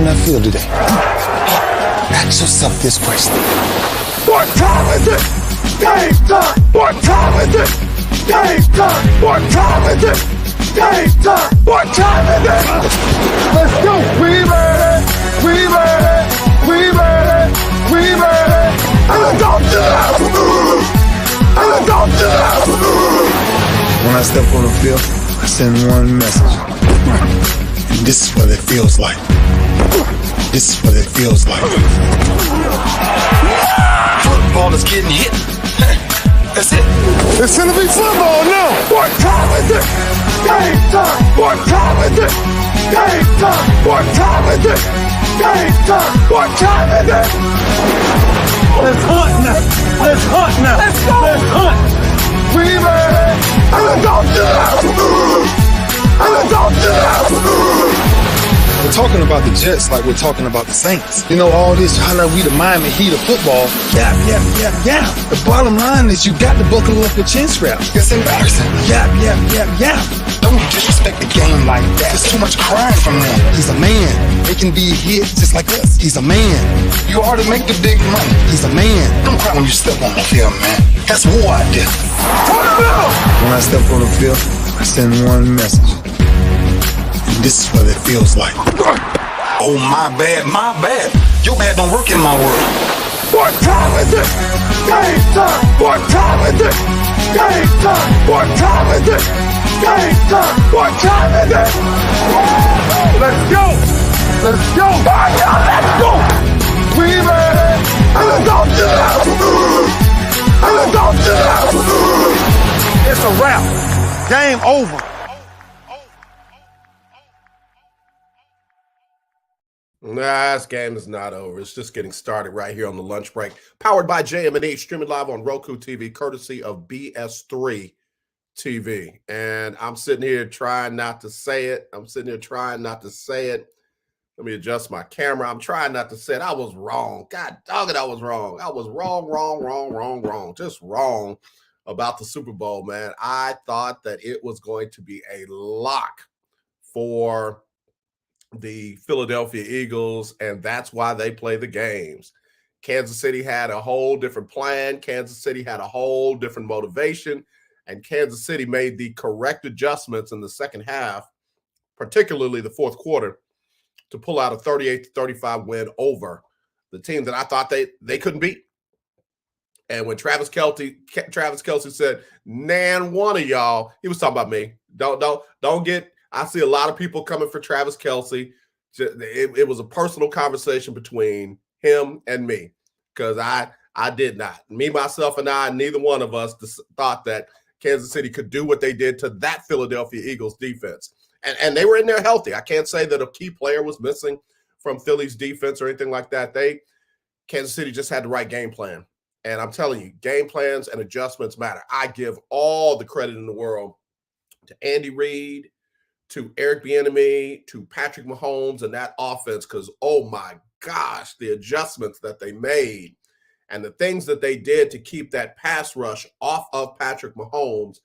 on that field today? Ask yourself this question. What time is it? Game time! What time is it? Game time! What time is it? Game time! What time is it? Let's go! We made it! We made it! We made it! We made it! And let's go to the house! And let's go to the house! When I step on the field, I send one message. And this is what it feels like. This is what it feels like. Football is getting hit. That's it. It's gonna be football now. What time is it? Game time. What time is it? Game time. What time is it? Game time. What time is it? Let's hunt now. Let's hunt now. Let's go. Let's hunt. We made it. And let's go to the house. And let's go to the house. We're talking about the Jets like we're talking about the Saints. You know, all this, how like we the Miami Heat of football. Yap, yap, yap, yap. The bottom line is you got to buckle up your chin strap. It's embarrassing. Yap, yap, yap, yap. Don't disrespect the game like that. There's too much crying from them. He's a man. They can be hit just like us. He's a man. You already make the big money. He's a man. Don't cry when you step on the field, man. That's war out there. When I step on the field, I send one message. And this is what it feels like. Oh, my bad, my bad. Your bad don't work in my world. What time is it? Game time. What time is it? Game time. What time is it? Game time. What time is it? Let's go. Let's go. Let's go. We made it. And let's go to the house. And let's go to the house. It's a wrap. Game over. Nah, this game is not over. It's just getting started right here on the lunch break. Powered by JM&E, streaming live on Roku TV, courtesy of BS3 TV. And I'm sitting here trying not to say it. Let me adjust my camera. I'm trying not to say it. I was wrong. God dog it, I was wrong. I was wrong. Just wrong about the Super Bowl, man. I thought that it was going to be a lock for the Philadelphia Eagles, and that's why they play the games. Kansas City had a whole different plan. Kansas City had a whole different motivation, and Kansas City made the correct adjustments in the second half, particularly the fourth quarter, to pull out a 38-35 win over the team that I thought they couldn't beat. And when Travis Kelce said, "Nan, one of y'all," he was talking about me. Don't get. I see a lot of people coming for Travis Kelce. It was a personal conversation between him and me, because I did not. Me, myself, and I, neither one of us thought that Kansas City could do what they did to that Philadelphia Eagles defense. And they were in there healthy. I can't say that a key player was missing from Philly's defense or anything like that. Kansas City just had the right game plan. And I'm telling you, game plans and adjustments matter. I give all the credit in the world to Andy Reid, to Eric Bieniemy, to Patrick Mahomes and that offense, because, oh my gosh, the adjustments that they made and the things that they did to keep that pass rush off of Patrick Mahomes,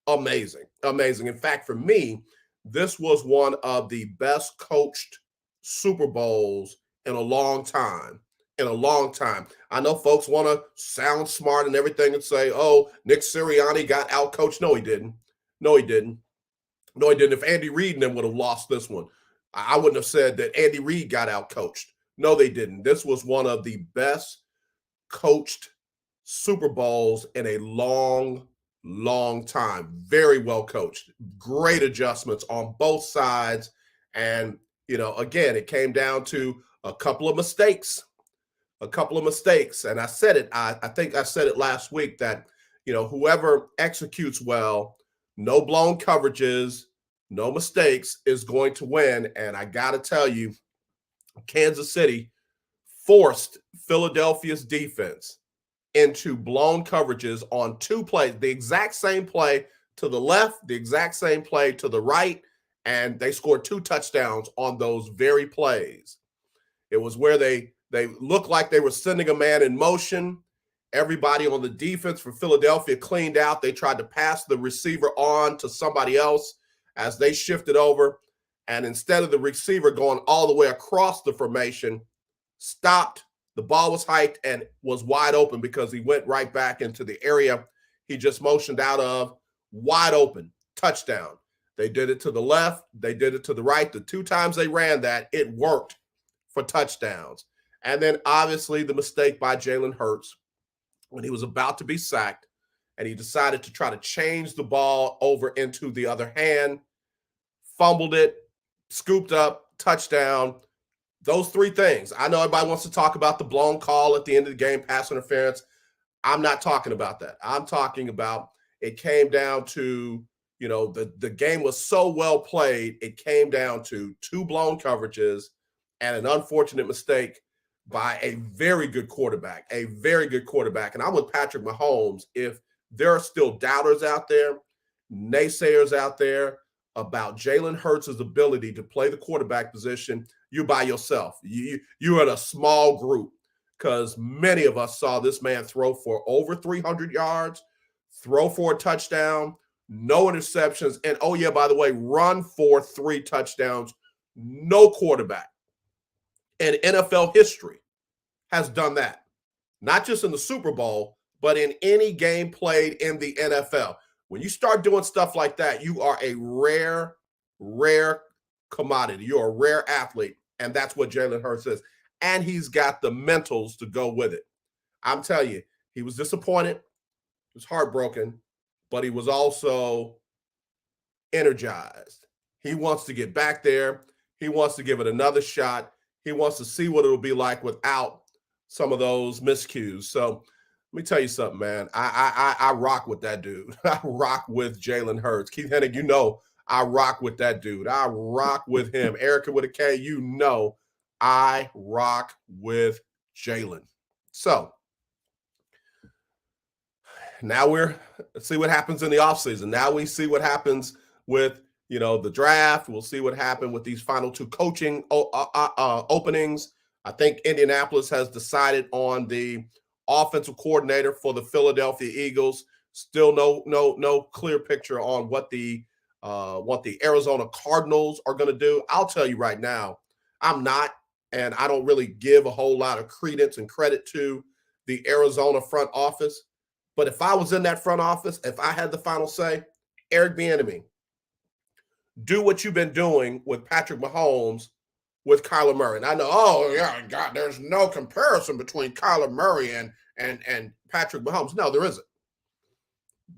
amazing. In fact, for me, this was one of the best coached Super Bowls in a long time. I know folks want to sound smart and everything and say, oh, Nick Sirianni got out-coached. No, he didn't. If Andy Reid and them would have lost this one, I wouldn't have said that Andy Reid got out-coached. No, they didn't. This was one of the best coached Super Bowls in a long time. Very well coached. Great adjustments on both sides. And, again, it came down to a couple of mistakes. And I said it, I think I said it last week that, whoever executes well, no blown coverages, no mistakes, is going to win. And I got to tell you, Kansas City forced Philadelphia's defense into blown coverages on two plays, the exact same play to the left, the exact same play to the right, and they scored 2 touchdowns on those very plays. It was where they looked like they were sending a man in motion. Everybody on the defense for Philadelphia cleaned out. They tried to pass the receiver on to somebody else as they shifted over. And instead of the receiver going all the way across the formation, stopped, the ball was hiked and was wide open because he went right back into the area he just motioned out of, wide open, touchdown. They did it to the left, they did it to the right. The 2 times they ran that, it worked for touchdowns. And then obviously the mistake by Jalen Hurts when he was about to be sacked and he decided to try to change the ball over into the other hand, fumbled it, scooped up, touchdown. Those 3 things. I know everybody wants to talk about the blown call at the end of the game, pass interference. I'm not talking about that. I'm talking about it came down to, the game was so well played, it came down to 2 blown coverages and an unfortunate mistake by a very good quarterback, And I'm with Patrick Mahomes. If there are still doubters out there, naysayers out there about Jalen Hurts' ability to play the quarterback position, you by yourself. You're in a small group because many of us saw this man throw for over 300 yards, throw for a touchdown, no interceptions, and oh yeah, by the way, run for 3 touchdowns. No quarterback in NFL history has done that. Not just in the Super Bowl, but in any game played in the NFL. When you start doing stuff like that, you are a rare commodity. You're a rare athlete, and that's what Jalen Hurts is. And he's got the mentals to go with it. I'm telling you, he was disappointed, he was heartbroken, but he was also energized. He wants to get back there. He wants to give it another shot. He wants to see what it'll be like without some of those miscues. So let me tell you something, man. I rock with that dude. I rock with Jalen Hurts. Keith Hennig, I rock with that dude. I rock with him. Erica with a K, I rock with Jalen. So now let's see what happens in the offseason. Now we see what happens with, the draft. We'll see what happened with these final 2 coaching openings. I think Indianapolis has decided on the offensive coordinator for the Philadelphia Eagles. Still no clear picture on what the Arizona Cardinals are going to do. I'll tell you right now, I'm not, and I don't really give a whole lot of credence and credit to the Arizona front office. But if I was in that front office, if I had the final say, Eric Bieniemy, do what you've been doing with Patrick Mahomes with Kyler Murray. And I know, God, there's no comparison between Kyler Murray and Patrick Mahomes. No, there isn't.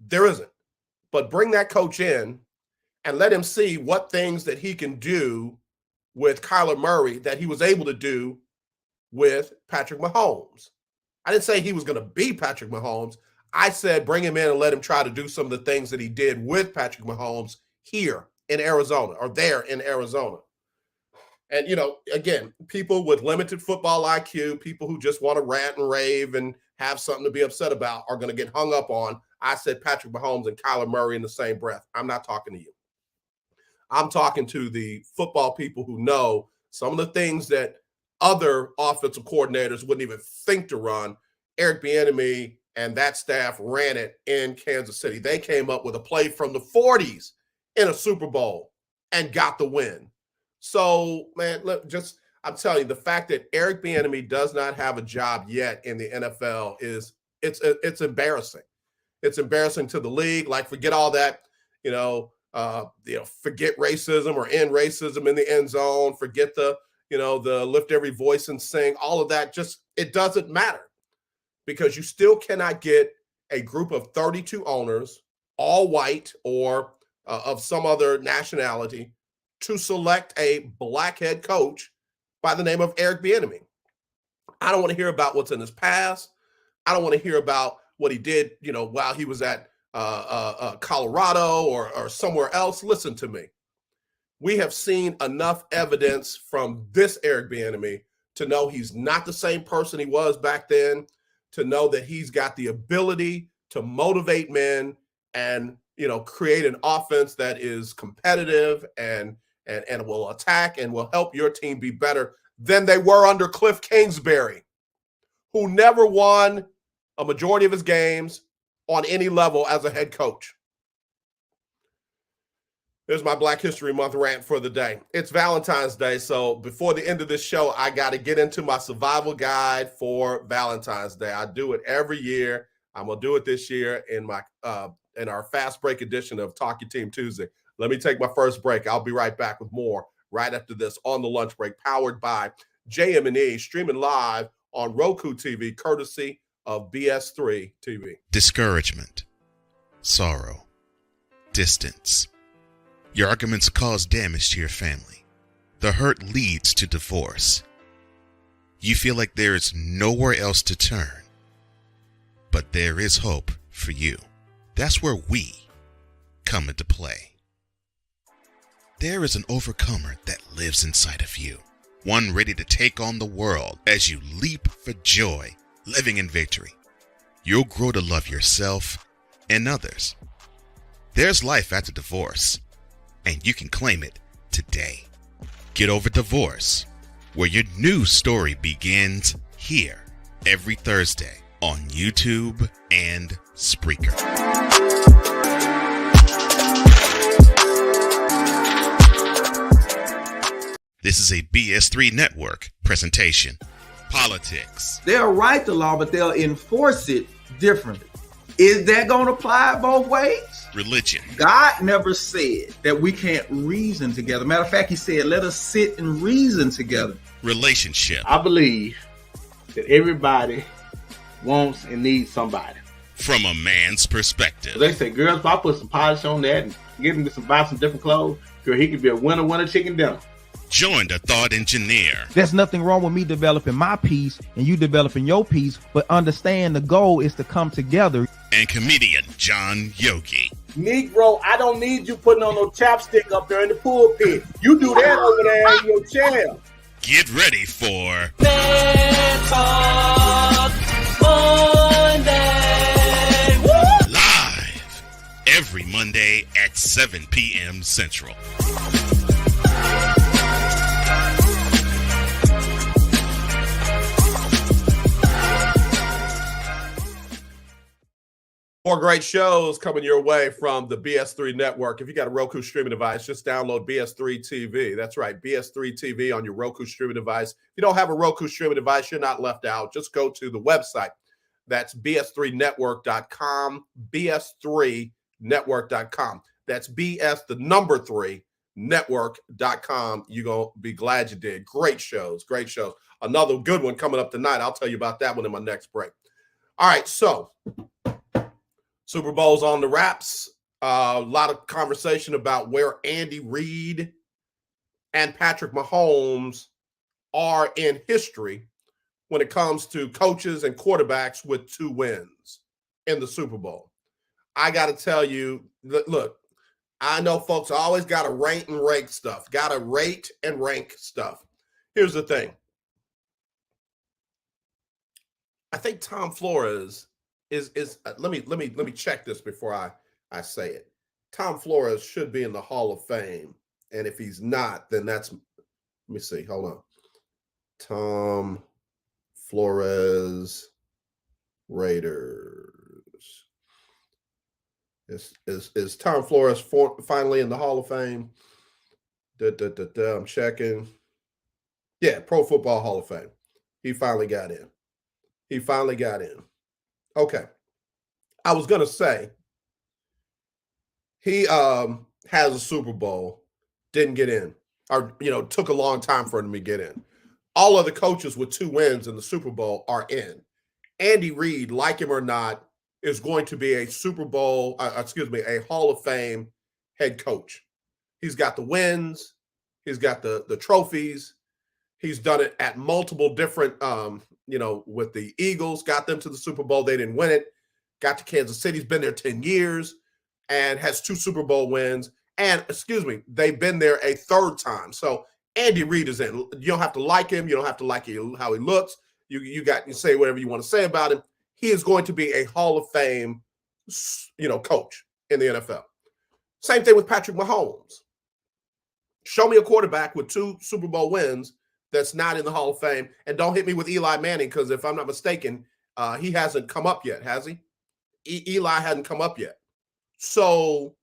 There isn't. But bring that coach in and let him see what things that he can do with Kyler Murray that he was able to do with Patrick Mahomes. I didn't say he was going to be Patrick Mahomes. I said bring him in and let him try to do some of the things that he did with Patrick Mahomes here in Arizona or there in Arizona. And, again, people with limited football IQ, people who just want to rant and rave and have something to be upset about are going to get hung up on. I said Patrick Mahomes and Kyler Murray in the same breath. I'm not talking to you. I'm talking to the football people who know some of the things that other offensive coordinators wouldn't even think to run. Eric Bieniemy and that staff ran it in Kansas City. They came up with a play from the 40s in a Super Bowl and got the win. So, man, look, I'm telling you, the fact that Eric Bieniemy does not have a job yet in the NFL it's embarrassing. It's embarrassing to the league. Like, forget all that, forget racism or end racism in the end zone. Forget the lift every voice and sing. All of that, it doesn't matter because you still cannot get a group of 32 owners, all white or of some other nationality, to select a black head coach by the name of Eric Bieniemy. I don't want to hear about what's in his past. I don't want to hear about what he did, while he was at Colorado or somewhere else. Listen to me. We have seen enough evidence from this Eric Bieniemy to know he's not the same person he was back then, to know that he's got the ability to motivate men and, create an offense that is competitive and will attack and will help your team be better than they were under Cliff Kingsbury, who never won a majority of his games on any level as a head coach. Here's my Black History Month rant for the day. It's Valentine's Day, so before the end of this show, I got to get into my survival guide for Valentine's Day. I do it every year. I'm gonna do it this year in our fast break edition of Talk Your Team Tuesday. Let me take my first break. I'll be right back with more right after this on the lunch break, powered by JM&E, streaming live on Roku TV, courtesy of BS3 TV. Discouragement, sorrow, distance. Your arguments cause damage to your family. The hurt leads to divorce. You feel like there is nowhere else to turn. But there is hope for you. That's where we come into play. There is an overcomer that lives inside of you. One ready to take on the world as you leap for joy, living in victory. You'll grow to love yourself and others. There's life after divorce, and you can claim it today. Get Over Divorce, where your new story begins here every Thursday on YouTube and Spreaker. This is a BS3 Network presentation. Politics. They'll write the law, but they'll enforce it differently. Is that going to apply both ways? Religion. God never said that we can't reason together. Matter of fact, he said, let us sit and reason together. Relationship. I believe that everybody wants and needs somebody. From a man's perspective. They say, girls, if I put some polish on that and get him to buy some different clothes, girl, he could be a winner chicken dinner. Join the thought engineer. There's nothing wrong with me developing my piece and you developing your piece, but understand the goal is to come together. And comedian John Yogi. Negro, I don't need you putting on no chapstick up there in the pulpit. You do that over there in your chair. Get ready for Talk Monday. Live every Monday at 7 p.m. Central. More great shows coming your way from the BS3 network. If you got a Roku streaming device, just download BS3 TV. That's right, BS3 TV on your Roku streaming device. If you don't have a Roku streaming device, you're not left out. Just go to the website. That's bs3network.com, bs3network.com. That's BS, the number 3, network.com. You're going to be glad you did. Great shows, great shows. Another good one coming up tonight. I'll tell you about that one in my next break. All right, so Super Bowl's on the wraps. A lot of conversation about where Andy Reid and Patrick Mahomes are in history when it comes to coaches and quarterbacks with 2 wins in the Super Bowl. I got to tell you, look, I know folks always got to rate and rank stuff. Got to rate and rank stuff. Here's the thing. I think Tom Flores is let me check this before I say it. Tom Flores should be in the Hall of Fame, and if he's not, then that's, let me see. Hold on. Tom Flores Raiders. Is Tom Flores finally in the Hall of Fame? I'm checking. Yeah, Pro Football Hall of Fame. He finally got in. Okay. I was going to say, he has a Super Bowl, didn't get in, or, took a long time for him to get in. All other coaches with 2 wins in the Super Bowl are in. Andy Reid, like him or not, is going to be a a Hall of Fame head coach. He's got the wins. He's got the trophies. He's done it at multiple different, with the Eagles, got them to the Super Bowl. They didn't win it. Got to Kansas City. He's been there 10 years and has 2 Super Bowl wins. And, they've been there a 3rd time. So Andy Reid is in. You don't have to like him. You don't have to like how he looks. You say whatever you want to say about him. He is going to be a Hall of Fame, coach in the NFL. Same thing with Patrick Mahomes. Show me a quarterback with 2 Super Bowl wins that's not in the Hall of Fame. And don't hit me with Eli Manning, because if I'm not mistaken, he hasn't come up yet, has he? Eli hadn't come up yet. So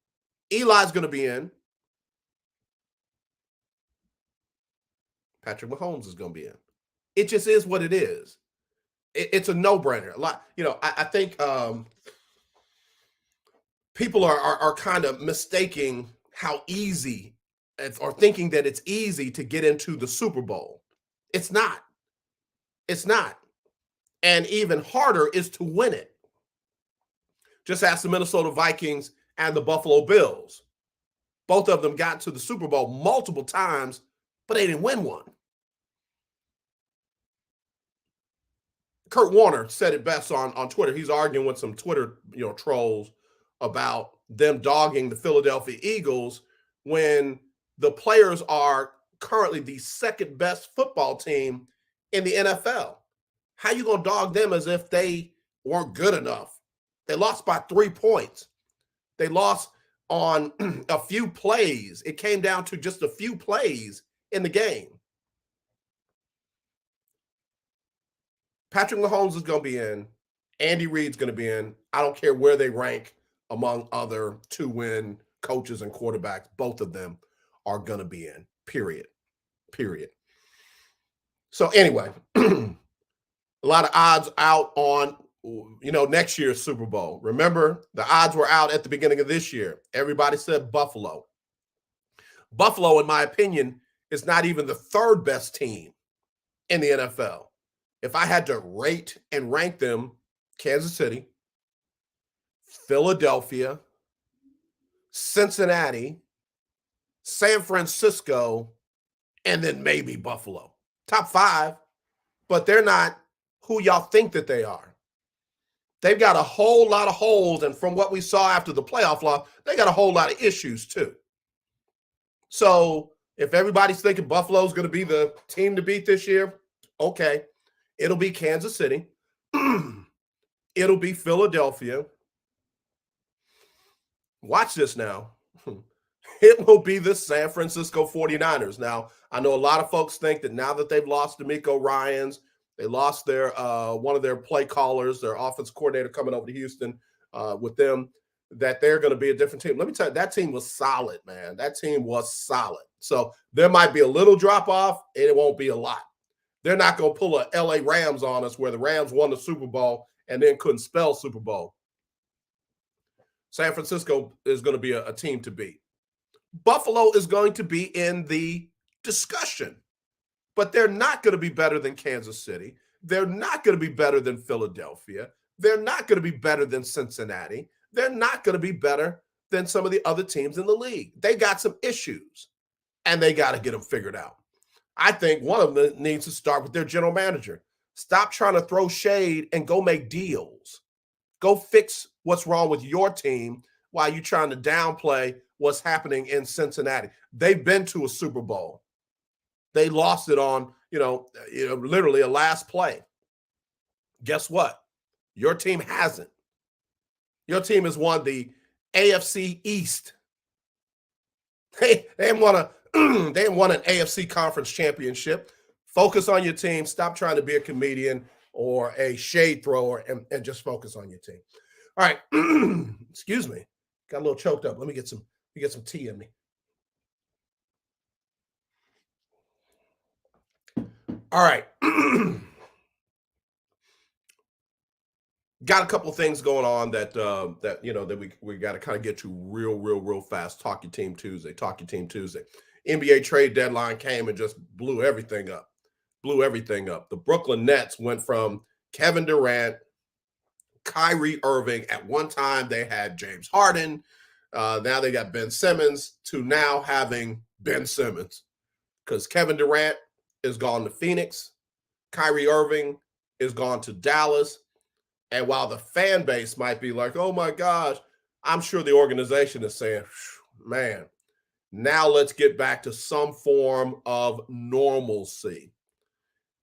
Eli's going to be in. Patrick Mahomes is going to be in. It just is what it is. It's a no-brainer. A lot, I think people are kind of mistaking how easy, or thinking that it's easy to get into the Super Bowl. It's not. It's not. And even harder is to win it. Just ask the Minnesota Vikings and the Buffalo Bills. Both of them got to the Super Bowl multiple times, but they didn't win one. Kurt Warner said it best on Twitter. He's arguing with some Twitter, trolls about them dogging the Philadelphia Eagles when the players are currently the second best football team in the NFL. How you going to dog them as if they weren't good enough? They lost by 3 points. They lost on a few plays. It came down to just a few plays in the game. Patrick Mahomes is going to be in. Andy Reid's going to be in. I don't care where they rank among other two-win coaches and quarterbacks. Both of them are going to be in, period. So anyway, a lot of odds out on, next year's Super Bowl. Remember, the odds were out at the beginning of this year. Everybody said Buffalo. Buffalo, in my opinion, is not even the third best team in the NFL. If I had to rate and rank them, Kansas City, Philadelphia, Cincinnati, San Francisco, and then maybe Buffalo. Top 5, but they're not who y'all think that they are. They've got a whole lot of holes, and from what we saw after the playoff loss, they got a whole lot of issues too. So if everybody's thinking Buffalo's going to be the team to beat this year, okay. It'll be Kansas City. It'll be Philadelphia. Watch this now. It will be the San Francisco 49ers. Now, I know a lot of folks think that now that they've lost DeMeco Ryans, they lost their one of their play callers, their offense coordinator coming over to Houston with them, that they're going to be a different team. Let me tell you, that team was solid, man. That team was solid. So there might be a little drop off, and it won't be a lot. They're not going to pull a LA Rams on us where the Rams won the Super Bowl and then couldn't spell Super Bowl. San Francisco is going to be a team to beat. Buffalo is going to be in the discussion, but they're not going to be better than Kansas City. They're not going to be better than Philadelphia. They're not going to be better than Cincinnati. They're not going to be better than some of the other teams in the league. They got some issues, and they got to get them figured out. I think one of them needs to start with their general manager. Stop trying to throw shade and go make deals. Go fix what's wrong with your team while you're trying to downplay what's happening in Cincinnati. They've been to a Super Bowl. They lost it on, literally a last play. Guess what? Your team hasn't. Your team has won the AFC East. They haven't won an AFC conference championship. Focus on your team. Stop trying to be a comedian or a shade thrower and just focus on your team. All right. Excuse me. Got a little choked up. Let me get some tea in me. All right. Got a couple of things going on that we got to kind of get to real fast. Talk Your Team Tuesday. NBA trade deadline came and just blew everything up. The Brooklyn Nets went from Kevin Durant, Kyrie Irving. At one time they had James Harden. Now they got Ben Simmons, to now having Ben Simmons, because Kevin Durant is gone to Phoenix. Kyrie Irving is gone to Dallas. And while the fan base might be like, oh my gosh, I'm sure the organization is saying, man, now let's get back to some form of normalcy.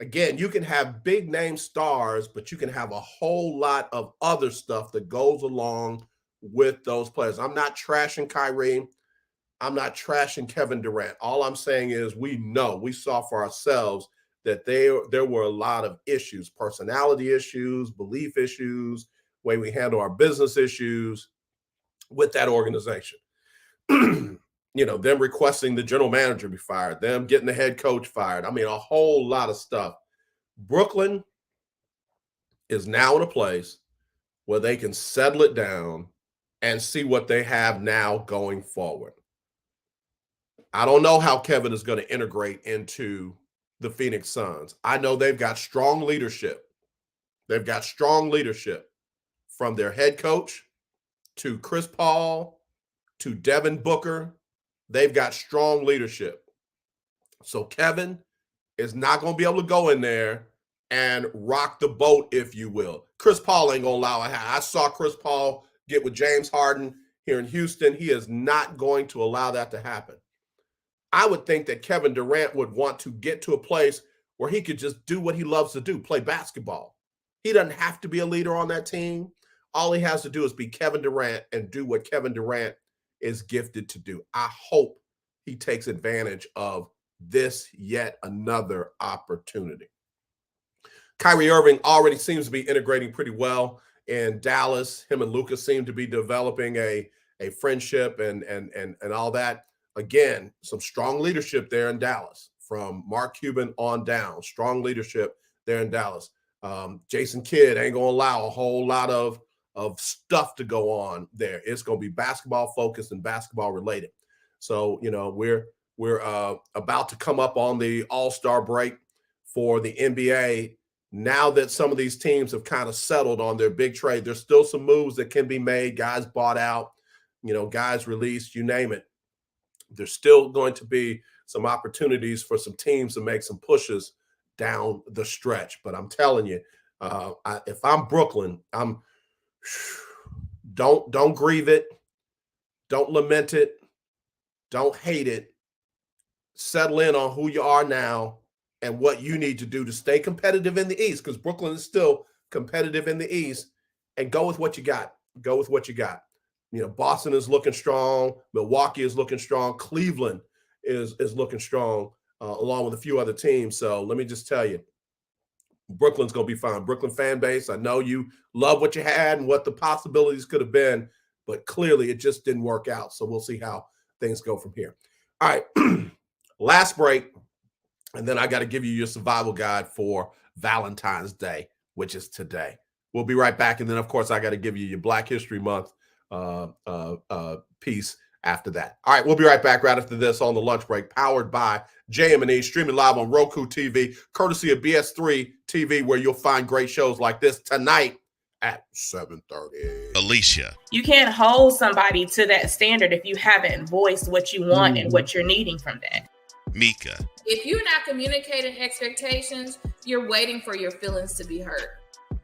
Again, you can have big name stars, but you can have a whole lot of other stuff that goes along with those players. I'm not trashing Kyrie. I'm not trashing Kevin Durant. All I'm saying is we saw for ourselves that there were a lot of issues, personality issues, belief issues, way we handle our business issues with that organization. them requesting the general manager be fired, them getting the head coach fired. I mean, a whole lot of stuff. Brooklyn is now in a place where they can settle it down and see what they have now going forward. I don't know how Kevin is going to integrate into the Phoenix Suns. I know they've got strong leadership. They've got strong leadership from their head coach to Chris Paul to Devin Booker. They've got strong leadership. So Kevin is not going to be able to go in there and rock the boat, if you will. Chris Paul ain't going to allow it. I saw Chris Paul get with James Harden here in Houston. He is not going to allow that to happen. I would think that Kevin Durant would want to get to a place where he could just do what he loves to do, play basketball. He doesn't have to be a leader on that team. All he has to do is be Kevin Durant and do what Kevin Durant is gifted to do. I hope he takes advantage of this yet another opportunity. Kyrie Irving already seems to be integrating pretty well in Dallas. Him and Luka seem to be developing a friendship and all that. Again, some strong leadership there in Dallas from Mark Cuban on down. Strong leadership there in Dallas. Jason Kidd ain't going to allow a whole lot of stuff to go on there. It's going to be basketball focused and basketball related. So, we're about to come up on the All-Star break for the NBA. Now that some of these teams have kind of settled on their big trade, there's still some moves that can be made. Guys bought out, guys released, you name it. There's still going to be some opportunities for some teams to make some pushes down the stretch. But I'm telling you, if I'm Brooklyn, don't grieve it. Don't lament it. Don't hate it. Settle in on who you are now and what you need to do to stay competitive in the East, because Brooklyn is still competitive in the East, and go with what you got. Go with what you got. Boston is looking strong. Milwaukee is looking strong. Cleveland is looking strong, along with a few other teams. So let me just tell you, Brooklyn's going to be fine. Brooklyn fan base, I know you love what you had and what the possibilities could have been, but clearly it just didn't work out. So we'll see how things go from here. All right, last break, and then I got to give you your survival guide for Valentine's Day, which is today. We'll be right back, and then, of course, I got to give you your Black History Month piece after that. All right, we'll be right back right after this on the lunch break, powered by JM&E, streaming live on Roku TV, courtesy of BS3 TV, where you'll find great shows like this tonight at 7:30. Alicia. You can't hold somebody to that standard if you haven't voiced what you want and what you're needing from that. Mika. If you're not communicating expectations, you're waiting for your feelings to be hurt.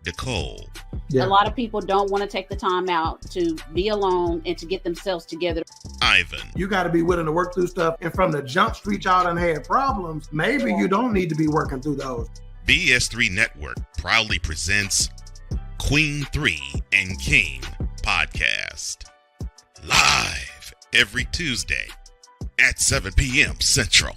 Nicole. Yeah. A lot of people don't want to take the time out to be alone and to get themselves together. Ivan. You got to be willing to work through stuff. And from the jump street, y'all done had problems. Maybe you don't need to be working through those. BS3 Network proudly presents Queen 3 and King podcast. Live every Tuesday at 7 p.m. Central.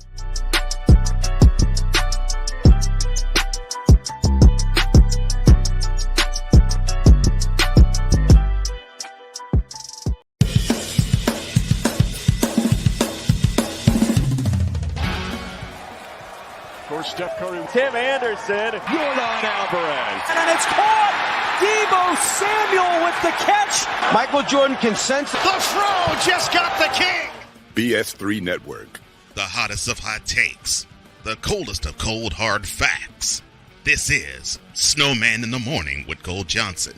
Steph Curry, Tim Anderson, Jordan Alvarez, and it's caught. Deebo Samuel with the catch. Michael Jordan can sense the throw. Just got the king. BS3 Network. The hottest of hot takes, the coldest of cold hard facts. This is Snowman in the Morning with Cole Johnson.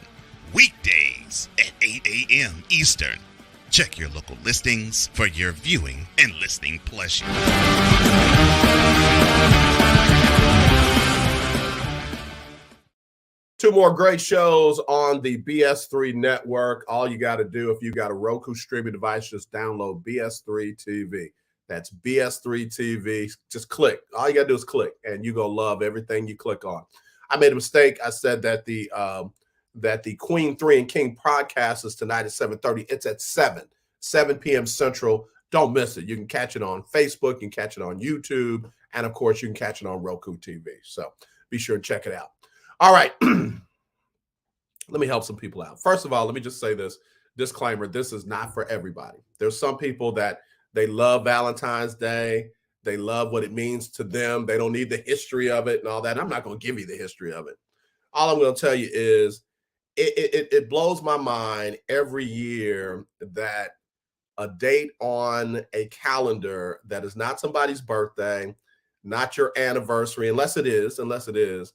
Weekdays at 8 a.m. Eastern. Check your local listings for your viewing and listening pleasure. Two more great shows on the BS3 network. All you got to do, if you got a Roku streaming device, just download BS3 TV. That's BS3 TV. Just click. All you got to do is click, and you're going to love everything you click on. I made a mistake. I said that the Queen 3 and King podcast is tonight at 7:30. It's at 7 p.m. Central. Don't miss it. You can catch it on Facebook. You can catch it on YouTube. And, of course, you can catch it on Roku TV. So be sure to check it out. All right. Let me help some people out. First of all, let me just say this disclaimer. This is not for everybody. There's some people that They love Valentine's Day. They love what it means to them. They don't need the history of it and all that. I'm not going to give you the history of it. All I'm going to tell you is it blows my mind every year that a date on a calendar that is not somebody's birthday, not your anniversary, unless it is,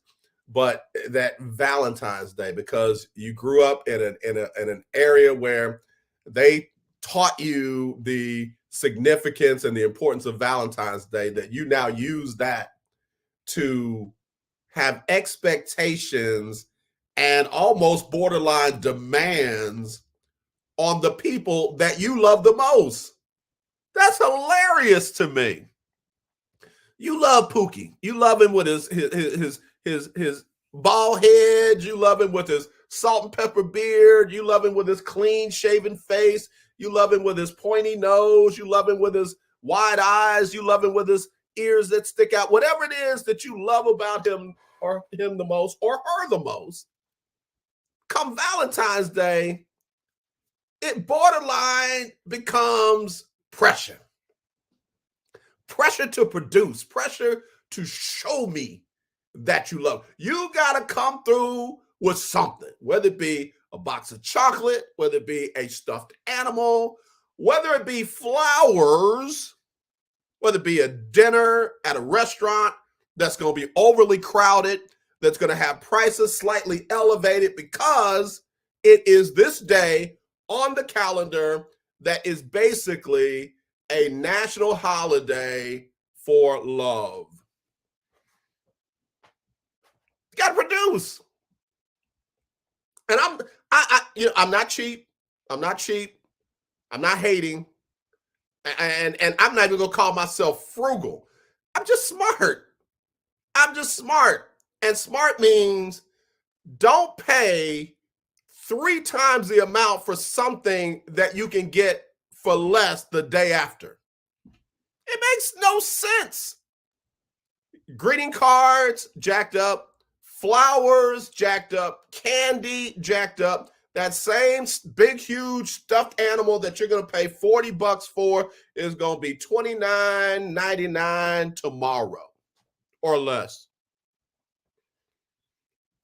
but that Valentine's Day, because you grew up in an area where they taught you the significance and the importance of Valentine's Day, that you now use that to have expectations and almost borderline demands on the people that you love the most. That's hilarious to me. You love Pookie. You love him with his bald head. You love him with his salt and pepper beard. You love him with his clean shaven face. You love him with his pointy nose. You love him with his wide eyes. You love him with his ears that stick out. Whatever it is that you love about him or him the most or her the most, come Valentine's Day, it borderline becomes pressure. Pressure to produce, pressure to show me that you love. You got to come through with something, whether it be a box of chocolate, whether it be a stuffed animal, whether it be flowers, whether it be a dinner at a restaurant that's going to be overly crowded, that's going to have prices slightly elevated because it is this day on the calendar that is basically a national holiday for love. You got to produce. And I'm not cheap. I'm not cheap. I'm not hating. And I'm not even going to call myself frugal. I'm just smart. I'm just smart. And smart means don't pay 3 times the amount for something that you can get for less the day after. It makes no sense. Greeting cards jacked up, flowers jacked up, candy jacked up. That same big, huge stuffed animal that you're going to pay $40 for is going to be $29.99 tomorrow or less.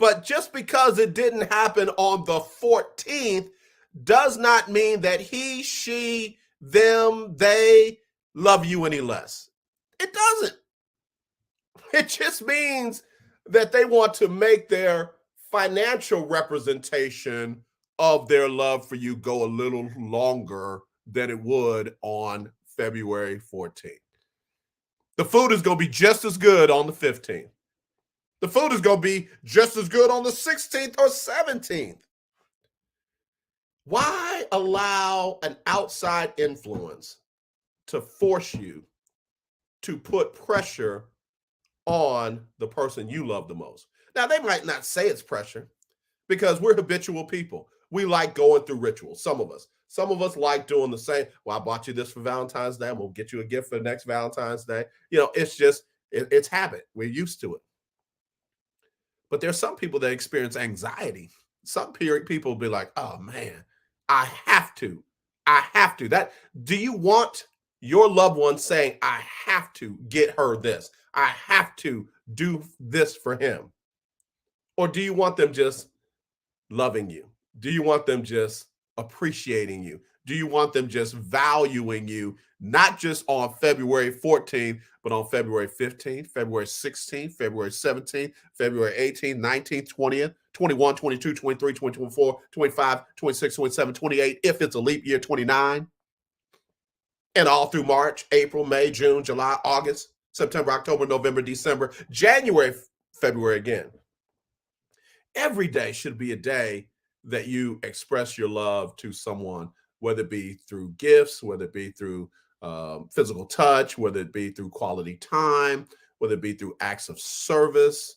But just because it didn't happen on the 14th does not mean that he, she, them, they love you any less. It doesn't. It just means that they want to make their financial representation of their love for you go a little longer than it would on February 14th. The food is going to be just as good on the 15th. The food is going to be just as good on the 16th or 17th. Why allow an outside influence to force you to put pressure on the person you love the most? Now, they might not say it's pressure because we're habitual people. We like going through rituals. Some of us like doing the same. Well, I bought you this for Valentine's Day. I'm going to get you a gift for the next Valentine's Day. It's just, it's habit. We're used to it. But there's some people that experience anxiety. Some people will be like, oh man, I have to. Do you want your loved one saying, I have to get her this? I have to do this for him? Or do you want them just loving you? Do you want them just appreciating you? Do you want them just valuing you, not just on February 14th, but on February 15th, February 16th, February 17th, February 18th, 19th, 20th, 21, 22, 23, 24, 25, 26, 27, 28, if it's a leap year, 29, and all through March, April, May, June, July, August, September, October, November, December, January, February again. Every day should be a day that you express your love to someone, whether it be through gifts, whether it be through physical touch, whether it be through quality time, whether it be through acts of service.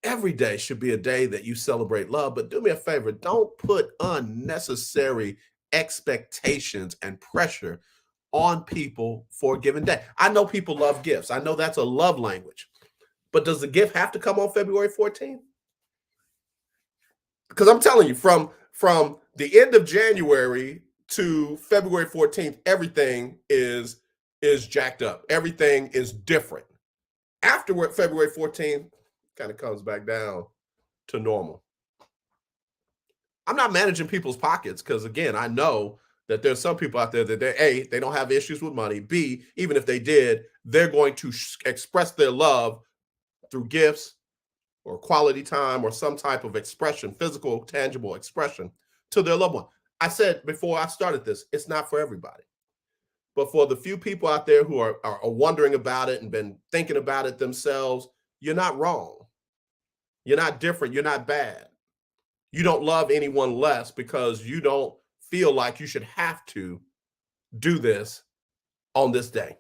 Every day should be a day that you celebrate love. But do me a favor, don't put unnecessary expectations and pressure on people for a given day. I know people love gifts. I know that's a love language. But does the gift have to come on February 14th? Because I'm telling you, from the end of January to February 14th, everything is jacked up. Everything is different. Afterward, February 14th kind of comes back down to normal. I'm not managing people's pockets because, again, I know that there's some people out there that they don't have issues with money. B, even if they did, they're going to express their love through gifts or quality time or some type of expression, physical, tangible expression to their loved one. I said before I started this, it's not for everybody. But for the few people out there who are wondering about it and been thinking about it themselves, you're not wrong. You're not different. You're not bad. You don't love anyone less because you don't feel like you should have to do this on this day.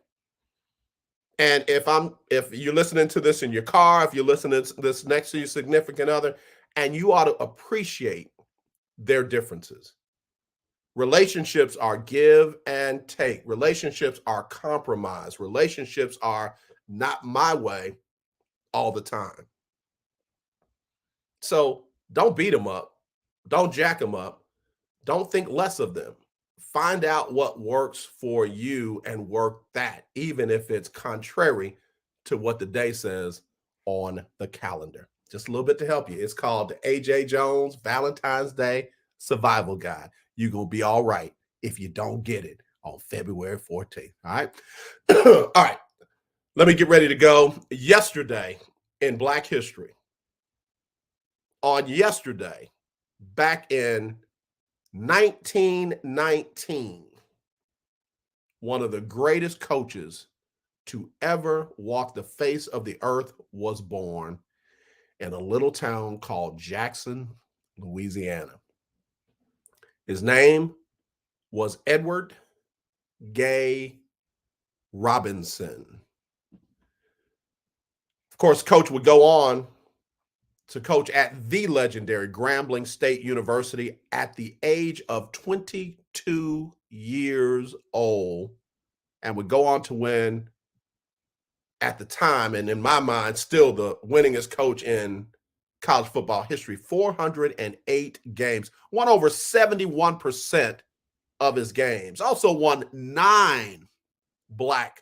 And if you're listening to this in your car, if you're listening to this next to your significant other, and you ought to appreciate their differences. Relationships are give and take. Relationships are compromise. Relationships are not my way all the time. So don't beat them up. Don't jack them up. Don't think less of them. Find out what works for you and work that, even if it's contrary to what the day says on the calendar. Just a little bit to help you. It's called the A.J. Jones Valentine's Day Survival Guide. You're going to be all right if you don't get it on February 14th. All right. All right. Let me get ready to go. Yesterday in Black history, on yesterday, back in 1919, one of the greatest coaches to ever walk the face of the earth was born in a little town called Jackson, Louisiana. His name was Edward Gay Robinson. Of course, Coach would go on to coach at the legendary Grambling State University at the age of 22 years old, and would go on to win, at the time, and in my mind, still the winningest coach in college football history, 408 games, won over 71% of his games, also won 9 Black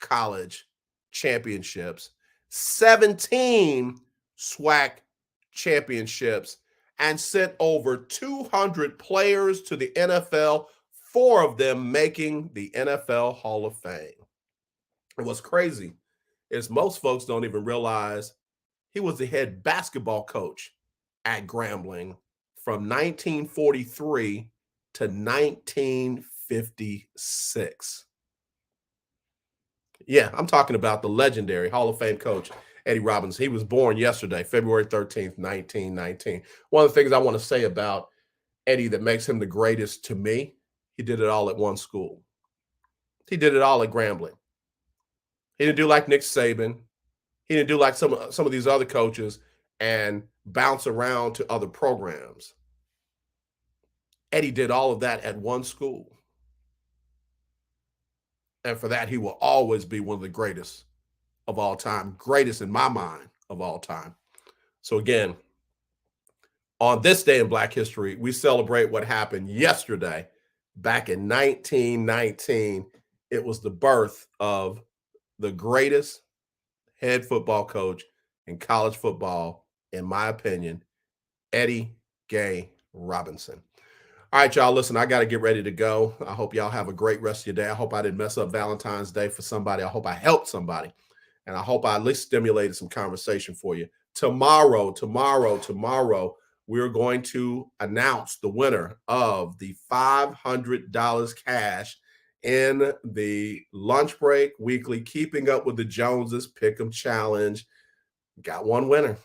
college championships, 17 SWAC championships, and sent over 200 players to the NFL, 4 of them making the NFL Hall of Fame. And what's crazy is most folks don't even realize he was the head basketball coach at Grambling from 1943 to 1956. Yeah, I'm talking about the legendary Hall of Fame coach, Eddie Robinson. He was born yesterday, February 13th, 1919. One of the things I want to say about Eddie that makes him the greatest to me, he did it all at one school. He did it all at Grambling. He didn't do like Nick Saban. He didn't do like some of these other coaches and bounce around to other programs. Eddie did all of that at one school. And for that, he will always be one of the greatest of all time, greatest in my mind of all time. So again, on this day in Black history, we celebrate what happened yesterday, back in 1919. It was the birth of the greatest head football coach in college football, in my opinion, Eddie Gay Robinson. All right, y'all, listen, I got to get ready to go. I hope y'all have a great rest of your day. I hope I didn't mess up Valentine's Day for somebody. I hope I helped somebody. And I hope I at least stimulated some conversation for you. Tomorrow, we're going to announce the winner of the $500 cash in the lunch break weekly Keeping Up with the Joneses Pick'em Challenge. Got one winner,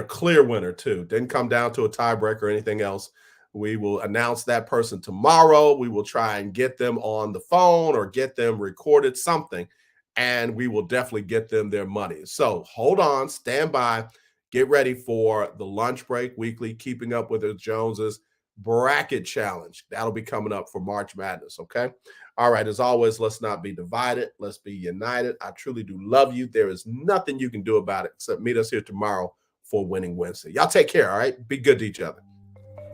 clear winner too. Didn't come down to a tiebreaker or anything else. We will announce that person tomorrow. We will try and get them on the phone or get them recorded something, and we will definitely get them their money. So hold on, stand by, get ready for the lunch break weekly Keeping Up with the Joneses bracket challenge. That'll be coming up for March Madness, okay? All right, as always, let's not be divided. Let's be united. I truly do love you. There is nothing you can do about it except meet us here tomorrow for Winning Wednesday. Y'all take care, all right? Be good to each other.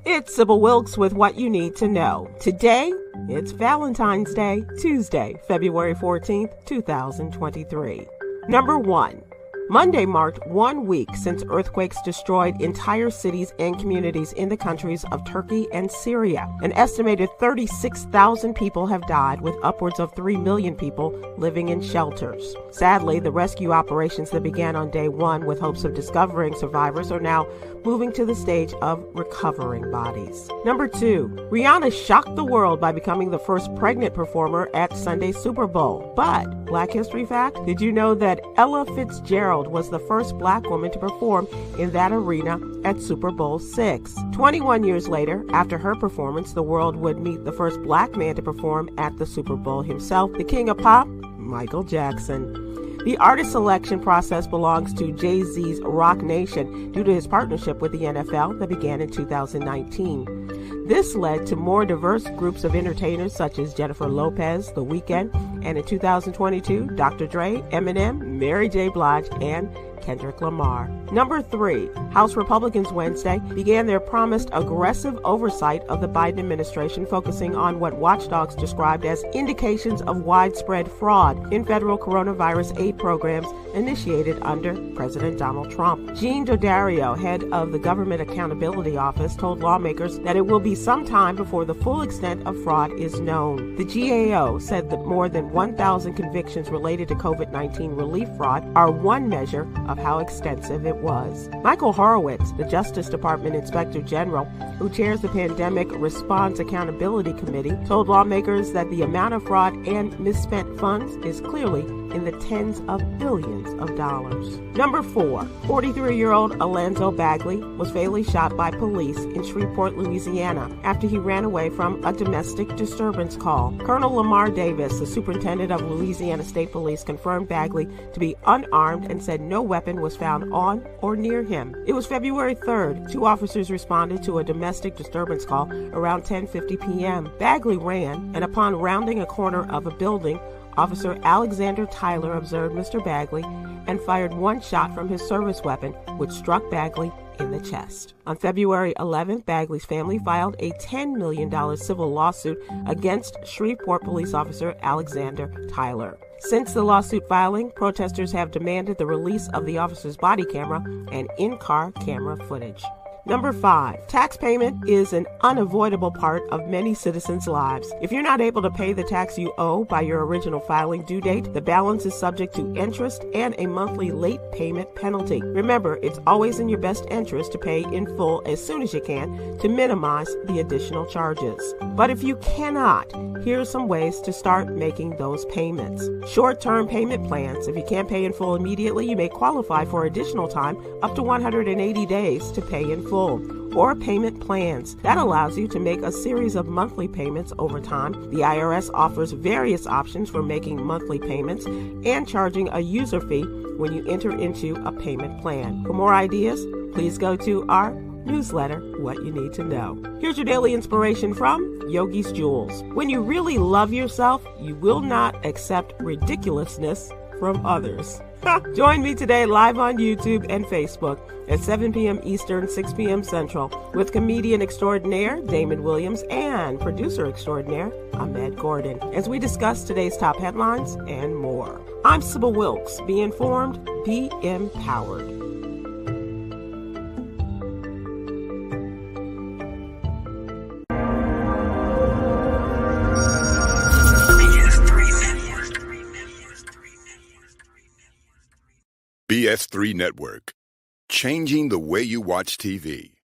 It's Sybil Wilkes with what you need to know. Today, it's Valentine's Day, Tuesday, February 14th, 2023. Number 1. Monday marked 1 week since earthquakes destroyed entire cities and communities in the countries of Turkey and Syria. An estimated 36,000 people have died, with upwards of 3 million people living in shelters. Sadly, the rescue operations that began on day 1 with hopes of discovering survivors are now moving to the stage of recovering bodies. Number 2, Rihanna shocked the world by becoming the first pregnant performer at Sunday's Super Bowl. But, Black History fact, did you know that Ella Fitzgerald was the first Black woman to perform in that arena at Super Bowl VI? 21 years later, after her performance, the world would meet the first Black man to perform at the Super Bowl himself, the King of Pop, Michael Jackson. The artist selection process belongs to Jay-Z's Rock Nation due to his partnership with the NFL that began in 2019. This led to more diverse groups of entertainers such as Jennifer Lopez, The Weeknd, and in 2022, Dr. Dre, Eminem, Mary J. Blige, and Kendrick Lamar. Number 3, House Republicans Wednesday began their promised aggressive oversight of the Biden administration, focusing on what watchdogs described as indications of widespread fraud in federal coronavirus aid programs initiated under President Donald Trump. Gene Doddario, head of the Government Accountability Office, told lawmakers that it will be some time before the full extent of fraud is known. The GAO said that more than 1,000 convictions related to COVID-19 relief fraud are one measure of how extensive it was. Michael Horowitz, the Justice Department Inspector General, who chairs the Pandemic Response Accountability Committee, told lawmakers that the amount of fraud and misspent funds is clearly in the tens of billions of dollars. Number 4, 43-year-old Alonzo Bagley was fatally shot by police in Shreveport, Louisiana, after he ran away from a domestic disturbance call. Colonel Lamar Davis, the superintendent of Louisiana State Police, confirmed Bagley to be unarmed and said no weapon was found on or near him. It was February 3rd. 2 officers responded to a domestic disturbance call around 10:50 p.m. Bagley ran, and upon rounding a corner of a building, Officer Alexander Tyler observed Mr. Bagley and fired one shot from his service weapon, which struck Bagley in the chest. On February 11th, Bagley's family filed a $10 million civil lawsuit against Shreveport police officer Alexander Tyler. Since the lawsuit filing, protesters have demanded the release of the officer's body camera and in-car camera footage. Number 5, tax payment is an unavoidable part of many citizens' lives. If you're not able to pay the tax you owe by your original filing due date, the balance is subject to interest and a monthly late payment penalty. Remember, it's always in your best interest to pay in full as soon as you can to minimize the additional charges. But if you cannot, here are some ways to start making those payments. Short-term payment plans. If you can't pay in full immediately, you may qualify for additional time, up to 180 days to pay in full. Or payment plans. That allows you to make a series of monthly payments over time. The IRS offers various options for making monthly payments and charging a user fee when you enter into a payment plan. For more ideas, please go to our newsletter, What You Need to Know. Here's your daily inspiration from Yogi's Jewels. When you really love yourself, you will not accept ridiculousness from others. Join me today live on YouTube and Facebook at 7 p.m. Eastern, 6 p.m. Central with comedian extraordinaire Damon Williams and producer extraordinaire Ahmed Gordon as we discuss today's top headlines and more. I'm Sybil Wilkes. Be informed, be empowered. BS3 Network, changing the way you watch TV.